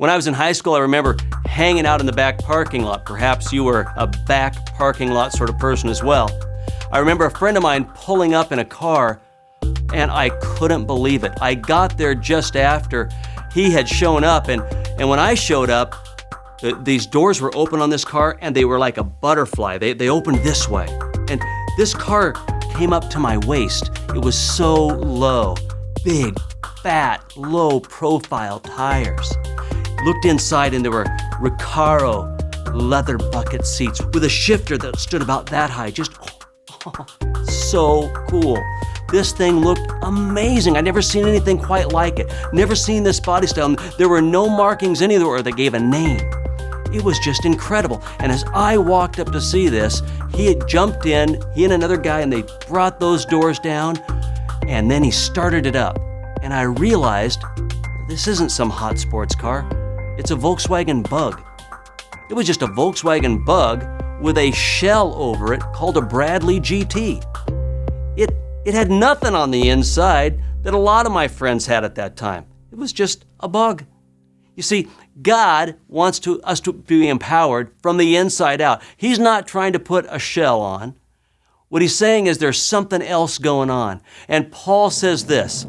When I was in high school, I remember hanging out in the back parking lot. Perhaps you were a back parking lot sort of person as well. I remember a friend of mine pulling up in a car, and I couldn't believe it. I got there just after he had shown up, and when I showed up, these doors were open on this car, and they were like a butterfly. They opened this way, and this car came up to my waist. It was so low, big, fat, low-profile tires. Looked inside, and there were Recaro leather bucket seats with a shifter that stood about that high. Just so cool. This thing looked amazing. I'd never seen anything quite like it. Never seen this body style. There were no markings anywhere that gave a name. It was just incredible. And as I walked up to see this, he had jumped in, he and another guy, and they brought those doors down, and then he started it up. And I realized this isn't some hot sports car. It's a Volkswagen Bug. It was just a Volkswagen Bug with a shell over it called a Bradley GT. It had nothing on the inside that a lot of my friends had at that time. It was just a bug. You see, God wants us to be empowered from the inside out. He's not trying to put a shell on. What he's saying is there's something else going on. And Paul says this,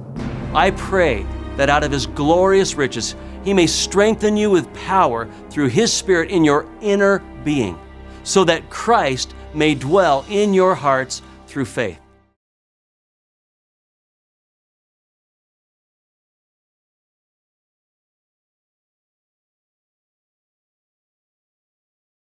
I pray that out of his glorious riches, he may strengthen you with power through his Spirit in your inner being, so that Christ may dwell in your hearts through faith.